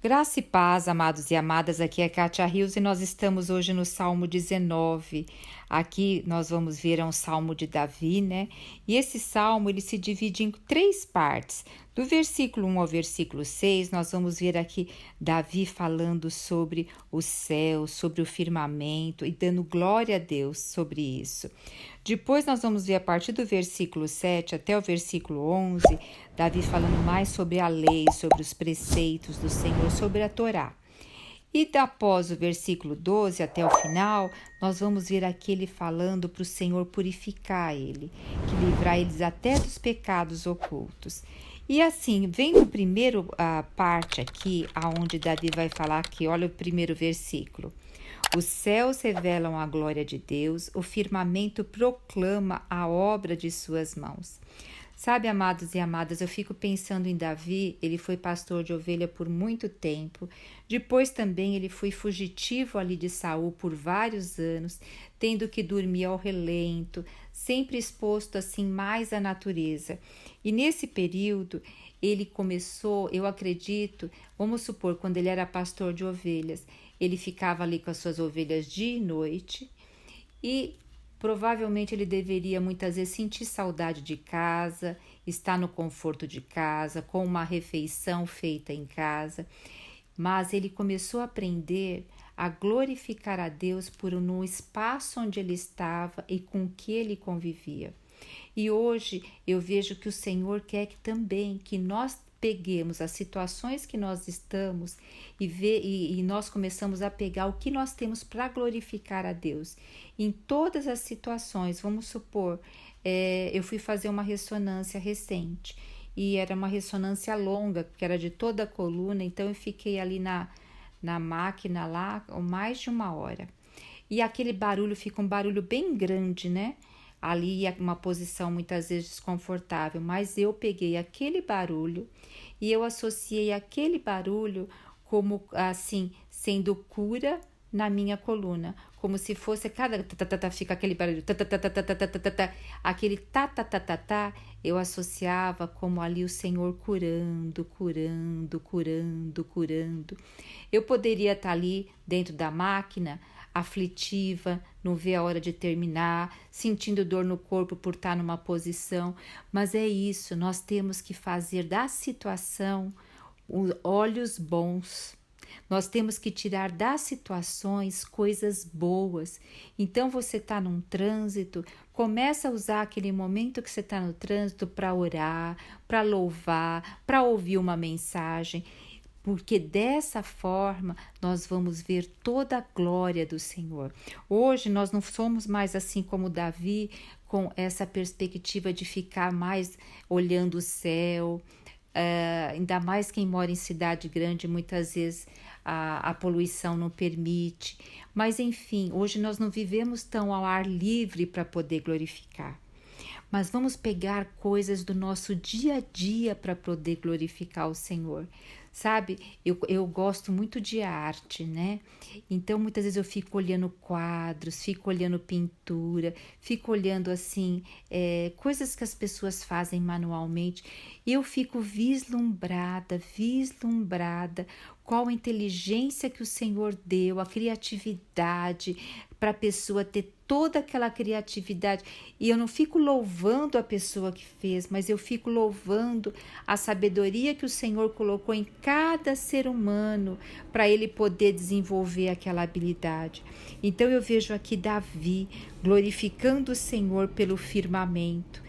Graça e paz, amados e amadas, aqui é Kátia Rios e nós estamos hoje no Salmo 19. Aqui nós vamos ver um salmo de Davi, né? E esse salmo ele se divide em três partes. Do versículo 1 ao versículo 6, nós vamos ver aqui Davi falando sobre o céu, sobre o firmamento e dando glória a Deus sobre isso. Depois nós vamos ver a partir do versículo 7 até o versículo 11, Davi falando mais sobre a lei, sobre os preceitos do Senhor, sobre a Torá. E após o versículo 12 até o final, nós vamos ver aqui ele falando para o Senhor purificar ele, que livrar eles até dos pecados ocultos. E assim, vem no primeiro parte aqui, aonde Davi vai falar aqui, olha o primeiro versículo. Os céus revelam a glória de Deus, o firmamento proclama a obra de suas mãos. Sabe, amados e amadas, eu fico pensando em Davi, ele foi pastor de ovelha por muito tempo, depois também ele foi fugitivo ali de Saul por vários anos, tendo que dormir ao relento, sempre exposto assim mais à natureza. E nesse período ele começou, eu acredito, vamos supor, quando ele era pastor de ovelhas, ele ficava ali com as suas ovelhas dia e noite e provavelmente ele deveria muitas vezes sentir saudade de casa, estar no conforto de casa, com uma refeição feita em casa, mas ele começou a aprender a glorificar a Deus por no espaço onde ele estava e com que ele convivia. E hoje eu vejo que o Senhor quer que também que nós peguemos as situações que nós estamos e nós começamos a pegar o que nós temos para glorificar a Deus. Em todas as situações, vamos supor, eu fui fazer uma ressonância recente e era uma ressonância longa, porque era de toda a coluna, então eu fiquei ali na máquina lá mais de 1 hora. E aquele barulho fica um barulho bem grande, né? Ali é uma posição muitas vezes desconfortável, mas eu peguei aquele barulho e eu associei aquele barulho como assim, sendo cura na minha coluna, como se fosse cada fica aquele barulho aquele eu associava como ali o Senhor curando, curando, curando, curando. Eu poderia estar ali dentro da máquina aflitiva, não vê a hora de terminar, sentindo dor no corpo por estar numa posição, mas é isso, nós temos que fazer da situação olhos bons. Nós temos que tirar das situações coisas boas. Então você está num trânsito, começa a usar aquele momento que você está no trânsito para orar, para louvar, para ouvir uma mensagem, porque dessa forma nós vamos ver toda a glória do Senhor. Hoje nós não somos mais assim como Davi, com essa perspectiva de ficar mais olhando o céu, ainda mais quem mora em cidade grande, muitas vezes a poluição não permite, mas enfim, hoje nós não vivemos tão ao ar livre para poder glorificar. Mas vamos pegar coisas do nosso dia a dia para poder glorificar o Senhor. Sabe, eu gosto muito de arte, né? Então, muitas vezes eu fico olhando quadros, fico olhando pintura, fico olhando, assim, coisas que as pessoas fazem manualmente. E eu fico vislumbrada qual a inteligência que o Senhor deu, a criatividade para a pessoa ter toda aquela criatividade. E eu não fico louvando a pessoa que fez, mas eu fico louvando a sabedoria que o Senhor colocou em cada ser humano para ele poder desenvolver aquela habilidade. Então eu vejo aqui Davi glorificando o Senhor pelo firmamento.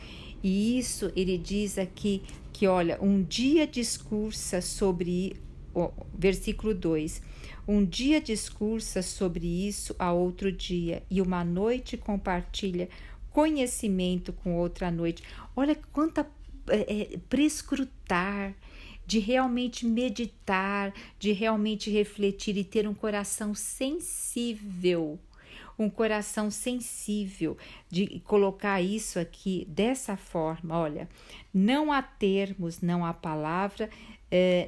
E isso ele diz aqui que, olha, um dia discursa sobre, versículo 2, um dia discursa sobre isso a outro dia, e uma noite compartilha conhecimento com outra noite. Olha quanta prescrutar, de realmente meditar, de realmente refletir e ter um coração sensível. Um coração sensível, de colocar isso aqui dessa forma, olha, não há termos, não há palavra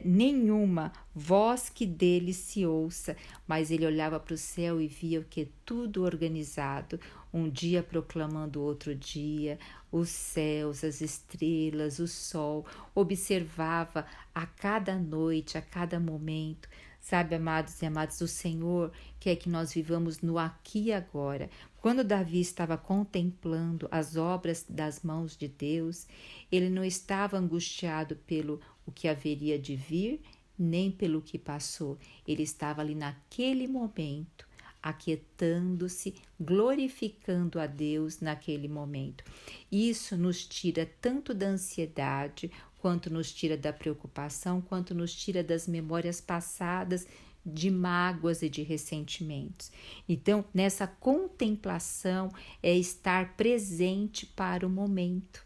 nenhuma, voz que dele se ouça, mas ele olhava para o céu e via o que? Tudo organizado, um dia proclamando outro dia, os céus, as estrelas, o sol, observava a cada noite, a cada momento. Sabe, amados e amadas, o Senhor quer que nós vivamos no aqui e agora. Quando Davi estava contemplando as obras das mãos de Deus, ele não estava angustiado pelo o que haveria de vir, nem pelo que passou. Ele estava ali naquele momento, aquietando-se, glorificando a Deus naquele momento. Isso nos tira tanto da ansiedade, quanto nos tira da preocupação, quanto nos tira das memórias passadas de mágoas e de ressentimentos. Então, nessa contemplação é estar presente para o momento.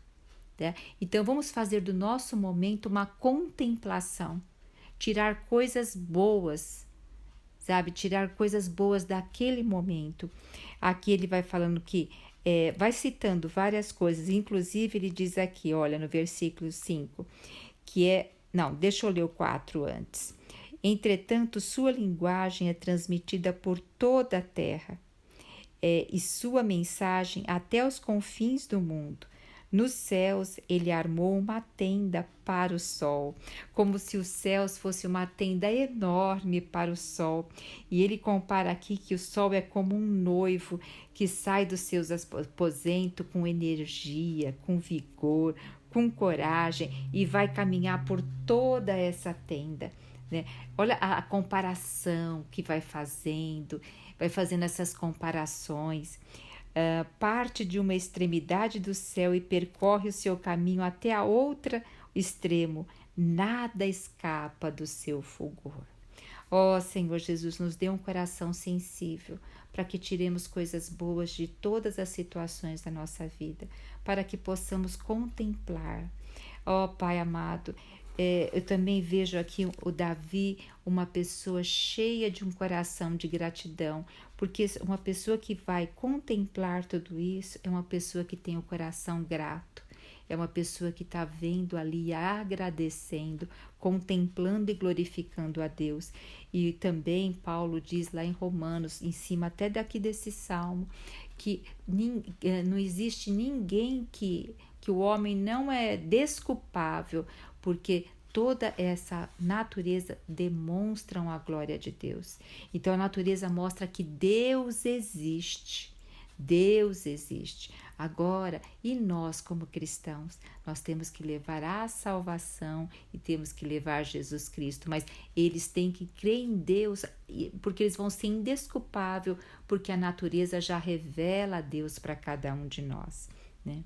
Né? Então, vamos fazer do nosso momento uma contemplação, tirar coisas boas, sabe? Tirar coisas boas daquele momento. Aqui ele vai falando que vai citando várias coisas, inclusive ele diz aqui, olha, no versículo 5, que não, deixa eu ler o 4 antes. Entretanto, sua linguagem é transmitida por toda a terra, e sua mensagem até os confins do mundo. Nos céus, ele armou uma tenda para o sol, como se os céus fosse uma tenda enorme para o sol. E ele compara aqui que o sol é como um noivo que sai dos seus aposentos com energia, com vigor, com coragem e vai caminhar por toda essa tenda. Né? Olha a comparação que vai fazendo essas comparações. Parte de uma extremidade do céu e percorre o seu caminho até a outra extremo. Nada escapa do seu fulgor. Ó Senhor Jesus, nos dê um coração sensível para que tiremos coisas boas de todas as situações da nossa vida, para que possamos contemplar. Ó Pai amado, eu também vejo aqui o Davi, uma pessoa cheia de um coração de gratidão, porque uma pessoa que vai contemplar tudo isso é uma pessoa que tem o coração grato, é uma pessoa que está vendo ali, agradecendo, contemplando e glorificando a Deus. E também Paulo diz lá em Romanos, em cima até daqui desse salmo, que não existe ninguém que o homem não é desculpável, porque toda essa natureza demonstram a glória de Deus. Então a natureza mostra que Deus existe. Deus existe. Agora, e nós como cristãos, nós temos que levar a salvação e temos que levar Jesus Cristo, mas eles têm que crer em Deus, porque eles vão ser indesculpáveis, porque a natureza já revela a Deus para cada um de nós, né?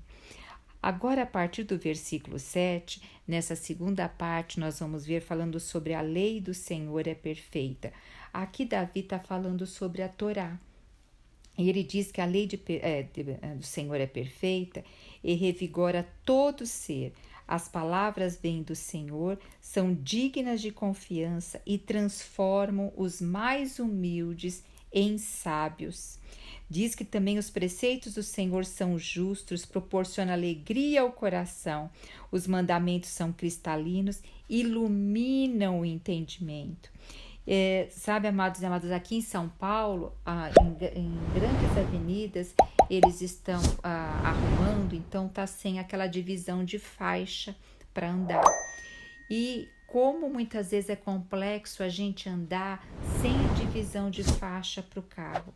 Agora, a partir do versículo 7, nessa segunda parte, nós vamos ver falando sobre a lei do Senhor é perfeita. Aqui Davi está falando sobre a Torá. E ele diz que a lei do Senhor é perfeita e revigora todo ser. As palavras vêm do Senhor, são dignas de confiança e transformam os mais humildes em sábios. Diz que também os preceitos do Senhor são justos, proporcionam alegria ao coração. Os mandamentos são cristalinos, iluminam o entendimento. Sabe, amados e amadas, aqui em São Paulo, em grandes avenidas, eles estão arrumando, então está sem aquela divisão de faixa para andar. E como muitas vezes é complexo a gente andar sem a divisão de faixa para o carro,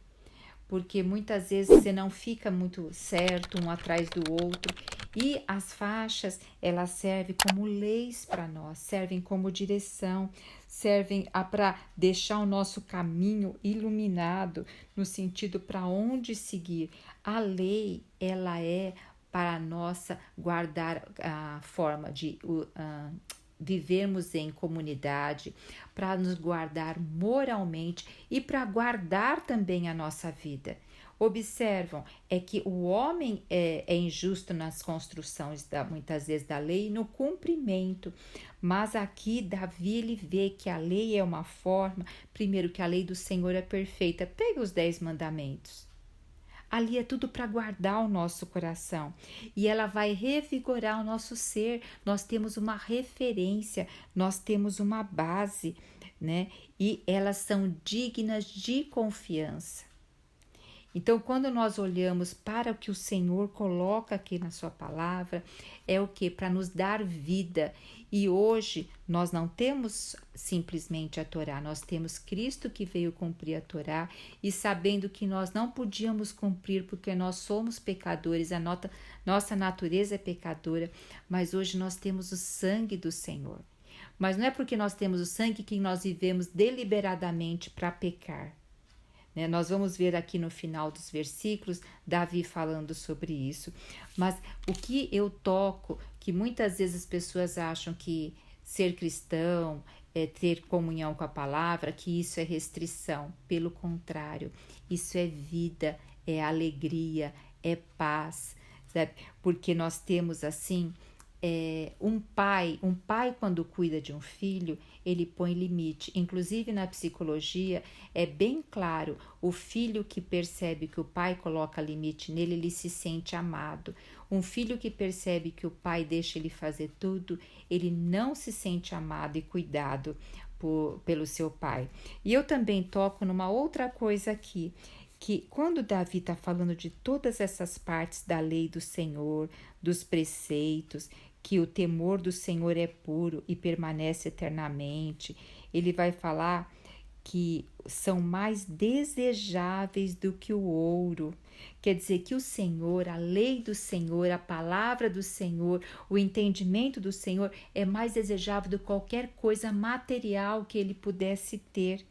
porque muitas vezes você não fica muito certo um atrás do outro, e as faixas, elas servem como leis para nós, servem como direção, servem para deixar o nosso caminho iluminado, no sentido para onde seguir. A lei, ela é para nossa guardar a forma de vivermos em comunidade, para nos guardar moralmente e para guardar também a nossa vida. Observam, é que o homem é injusto nas construções, muitas vezes, da lei e no cumprimento, mas aqui Davi ele vê que a lei é uma forma, primeiro que a lei do Senhor é perfeita. Pega os 10 mandamentos. Ali é tudo para guardar o nosso coração e ela vai revigorar o nosso ser. Nós temos uma referência, nós temos uma base, né? E elas são dignas de confiança. Então, quando nós olhamos para o que o Senhor coloca aqui na sua palavra, é o que? Para nos dar vida. E hoje nós não temos simplesmente a Torá, nós temos Cristo que veio cumprir a Torá, e sabendo que nós não podíamos cumprir porque nós somos pecadores, nossa natureza é pecadora, mas hoje nós temos o sangue do Senhor. Mas não é porque nós temos o sangue que nós vivemos deliberadamente para pecar. Nós vamos ver aqui no final dos versículos Davi falando sobre isso. Mas o que eu toco, que muitas vezes as pessoas acham que ser cristão é ter comunhão com a palavra, que isso é restrição. Pelo contrário, isso é vida, é alegria, é paz, sabe? Porque nós temos assim... um pai quando cuida de um filho, ele põe limite. Inclusive na psicologia é bem claro, o filho que percebe que o pai coloca limite nele, ele se sente amado. Um filho que percebe que o pai deixa ele fazer tudo, ele não se sente amado e cuidado pelo seu pai. E eu também toco numa outra coisa aqui, que quando Davi está falando de todas essas partes da lei do Senhor, dos preceitos, que o temor do Senhor é puro e permanece eternamente, ele vai falar que são mais desejáveis do que o ouro. Quer dizer que o Senhor, a lei do Senhor, a palavra do Senhor, o entendimento do Senhor é mais desejável do que qualquer coisa material que ele pudesse ter.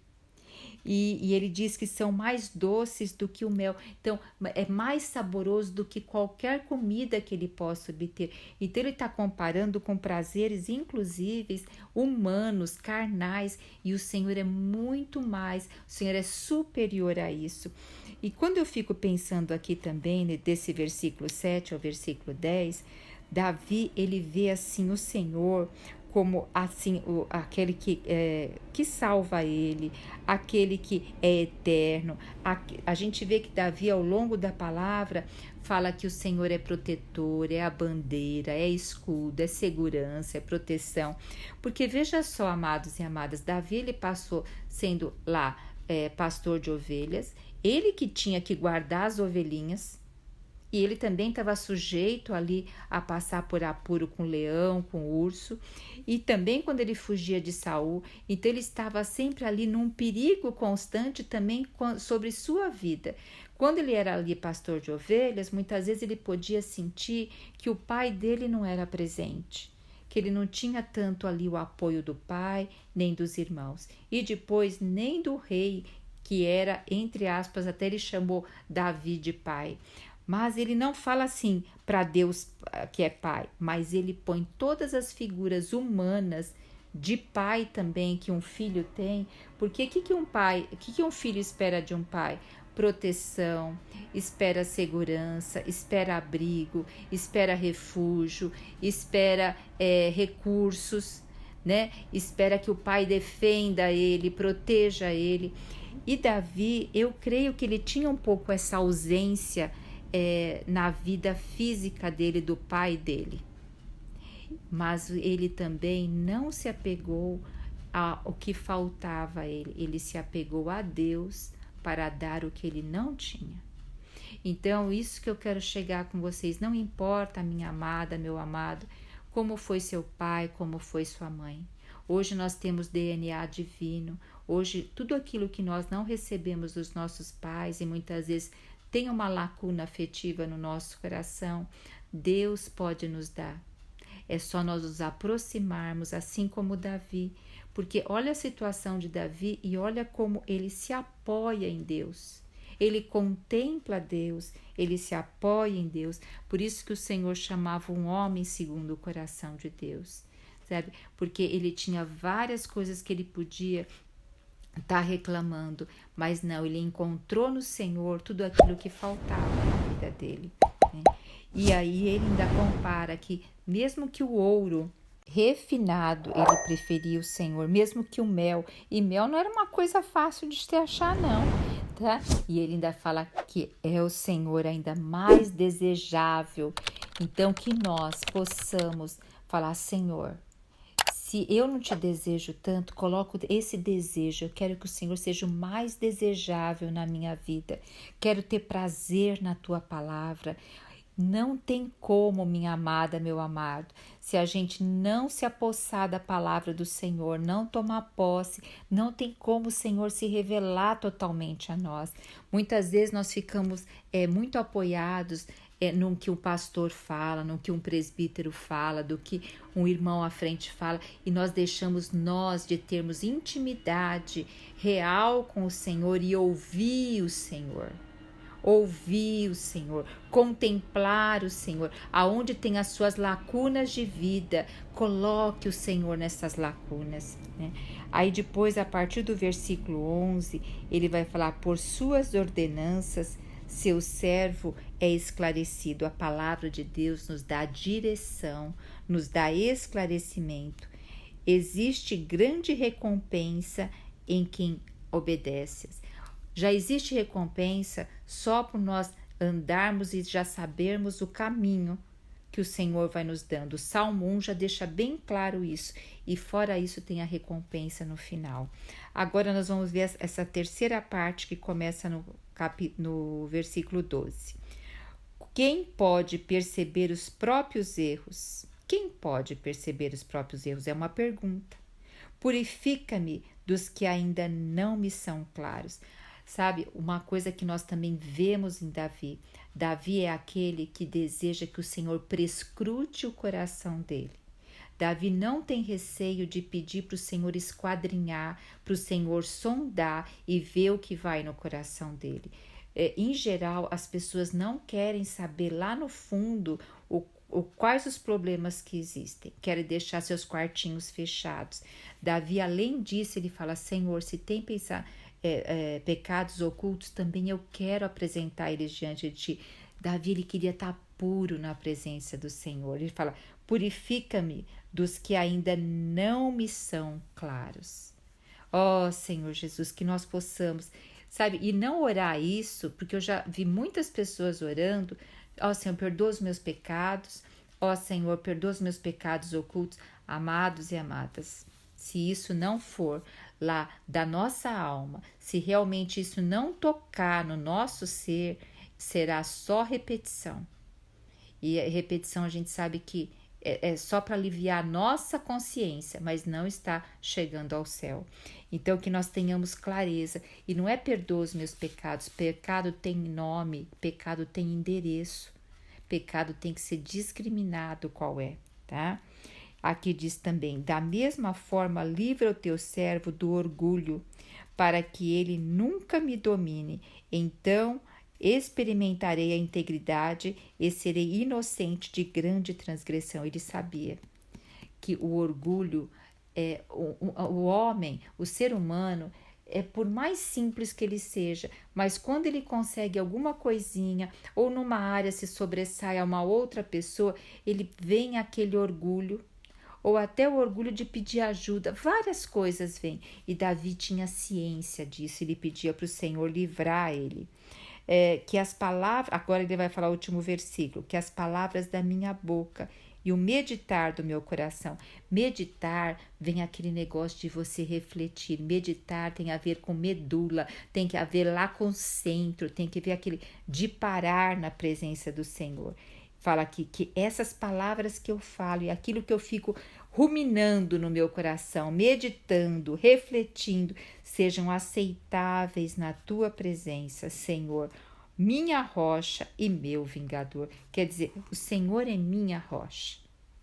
E ele diz que são mais doces do que o mel. Então, é mais saboroso do que qualquer comida que ele possa obter. Então, ele está comparando com prazeres, inclusive humanos, carnais. E o Senhor é muito mais, o Senhor é superior a isso. E quando eu fico pensando aqui também, desse versículo 7 ao versículo 10, Davi, ele vê assim o Senhor como assim aquele que salva ele, aquele que é eterno. A gente vê que Davi, ao longo da palavra, fala que o Senhor é protetor, é a bandeira, é escudo, é segurança, é proteção. Porque veja só, amados e amadas, Davi, ele passou sendo lá pastor de ovelhas, ele que tinha que guardar as ovelhinhas, e ele também estava sujeito ali a passar por apuro com leão, com urso, e também quando ele fugia de Saul, então ele estava sempre ali num perigo constante também sobre sua vida. Quando ele era ali pastor de ovelhas, muitas vezes ele podia sentir que o pai dele não era presente, que ele não tinha tanto ali o apoio do pai, nem dos irmãos, e depois nem do rei, que era, entre aspas, até ele chamou Davi de pai. Mas ele não fala assim para Deus que é pai, mas ele põe todas as figuras humanas de pai também que um filho tem, porque o que um filho espera de um pai? Proteção, espera segurança, espera abrigo, espera refúgio, espera recursos, né? Espera que o pai defenda ele, proteja ele. E Davi, eu creio que ele tinha um pouco essa ausência na vida física dele, do pai dele, mas ele também não se apegou ao que faltava a ele se apegou a Deus para dar o que ele não tinha. Então, isso que eu quero chegar com vocês, não importa, minha amada, meu amado, como foi seu pai, como foi sua mãe. Hoje nós temos DNA divino, hoje tudo aquilo que nós não recebemos dos nossos pais e muitas vezes tem uma lacuna afetiva no nosso coração, Deus pode nos dar. É só nós nos aproximarmos, assim como Davi, porque olha a situação de Davi e olha como ele se apoia em Deus. Ele contempla Deus, ele se apoia em Deus. Por isso que o Senhor chamava um homem segundo o coração de Deus, sabe? Porque ele tinha várias coisas que ele podia reclamando, mas não, ele encontrou no Senhor tudo aquilo que faltava na vida dele, né? E aí ele ainda compara que mesmo que o ouro refinado ele preferia o Senhor, mesmo que o mel, e mel não era uma coisa fácil de se achar não, tá? E ele ainda fala que é o Senhor ainda mais desejável. Então que nós possamos falar: Senhor, Se eu não te desejo tanto, coloco esse desejo. Eu quero que o Senhor seja o mais desejável na minha vida. Quero ter prazer na tua palavra. Não tem como, minha amada, meu amado, se a gente não se apossar da palavra do Senhor, não tomar posse, não tem como o Senhor se revelar totalmente a nós. Muitas vezes nós ficamos muito apoiados no que um pastor fala, no que um presbítero fala, do que um irmão à frente fala, e nós deixamos nós de termos intimidade real com o Senhor e ouvir o Senhor. Ouvir o Senhor, contemplar o Senhor, aonde tem as suas lacunas de vida, coloque o Senhor nessas lacunas, né? Aí depois, a partir do versículo 11, ele vai falar: por suas ordenanças, seu servo é esclarecido. A palavra de Deus nos dá direção, nos dá esclarecimento. Existe grande recompensa em quem obedece. Já existe recompensa só por nós andarmos e já sabermos o caminho que o Senhor vai nos dando. O Salmo 1 já deixa bem claro isso. E fora isso tem a recompensa no final. Agora nós vamos ver essa terceira parte que começa no versículo 12. Quem pode perceber os próprios erros? Quem pode perceber os próprios erros? É uma pergunta. Purifica-me dos que ainda não me são claros. Sabe, uma coisa que nós também vemos em Davi. Davi é aquele que deseja que o Senhor prescrute o coração dele. Davi não tem receio de pedir para o Senhor esquadrinhar, para o Senhor sondar e ver o que vai no coração dele. Em geral, as pessoas não querem saber lá no fundo quais os problemas que existem. Querem deixar seus quartinhos fechados. Davi, além disso, ele fala: Senhor, se tem pecados ocultos, também eu quero apresentar eles diante de ti. Davi, ele queria estar puro na presença do Senhor. Ele fala: purifica-me dos que ainda não me são claros. Ó Senhor Jesus, que nós possamos, sabe, e não orar isso, porque eu já vi muitas pessoas orando: ó Senhor, perdoa os meus pecados, ó Senhor, perdoa os meus pecados ocultos. Amados e amadas, se isso não for lá da nossa alma, se realmente isso não tocar no nosso ser, será só repetição. E a repetição a gente sabe que é só para aliviar a nossa consciência, mas não está chegando ao céu. Então que nós tenhamos clareza, e não é perdoa os meus pecados, pecado tem nome, pecado tem endereço, pecado tem que ser discriminado qual é, tá? Aqui diz também: da mesma forma, livra o teu servo do orgulho, para que ele nunca me domine. Então experimentarei a integridade e serei inocente de grande transgressão. Ele sabia que o orgulho, o homem, o ser humano, por mais simples que ele seja, mas quando ele consegue alguma coisinha, ou numa área se sobressai a uma outra pessoa, ele vem aquele orgulho, ou até o orgulho de pedir ajuda, várias coisas vêm. E Davi tinha ciência disso, ele pedia para o Senhor livrar ele. Que as palavras, agora ele vai falar o último versículo, que as palavras da minha boca e o meditar do meu coração. Meditar vem aquele negócio de você refletir. Meditar tem a ver com medula, tem que haver lá com o centro, tem que ver aquele de parar na presença do Senhor. Fala aqui que essas palavras que eu falo e aquilo que eu fico ruminando no meu coração, meditando, refletindo, sejam aceitáveis na tua presença, Senhor, minha rocha e meu vingador. Quer dizer, o Senhor é minha rocha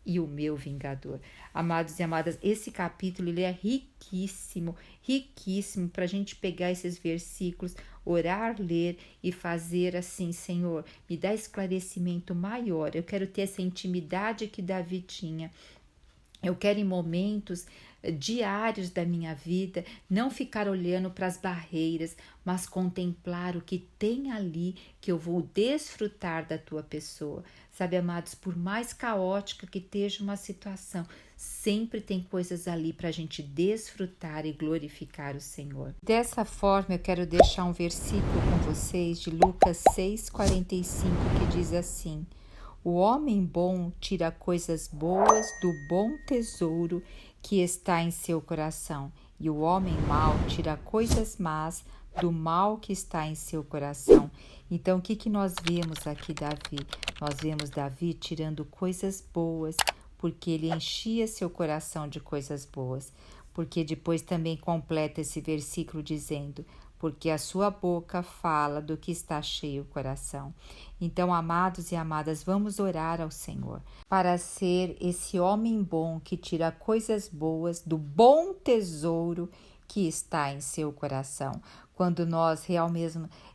e o meu vingador. Amados e amadas, esse capítulo ele é riquíssimo, riquíssimo para a gente pegar esses versículos, orar, ler e fazer assim: Senhor, me dá esclarecimento maior. Eu quero ter essa intimidade que Davi tinha. Eu quero, em momentos diários da minha vida, não ficar olhando para as barreiras, mas contemplar o que tem ali, que eu vou desfrutar da tua pessoa. Sabe, amados, por mais caótica que esteja uma situação, sempre tem coisas ali para a gente desfrutar e glorificar o Senhor. Dessa forma, eu quero deixar um versículo com vocês de Lucas 6,45, que diz assim: o homem bom tira coisas boas do bom tesouro que está em seu coração, e o homem mau tira coisas más do mal que está em seu coração. Então, o que nós vemos aqui, Davi? Nós vemos Davi tirando coisas boas, porque ele enchia seu coração de coisas boas. Porque depois também completa esse versículo dizendo: porque a sua boca fala do que está cheio o coração. Então, amados e amadas, vamos orar ao Senhor para ser esse homem bom que tira coisas boas do bom tesouro que está em seu coração. Quando nós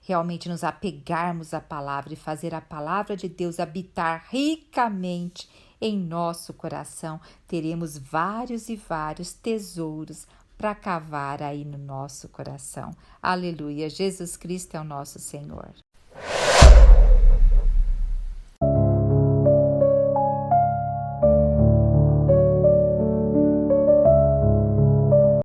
realmente nos apegarmos à palavra e fazer a palavra de Deus habitar ricamente em nosso coração, teremos vários e vários tesouros para cavar aí no nosso coração. Aleluia! Jesus Cristo é o nosso Senhor.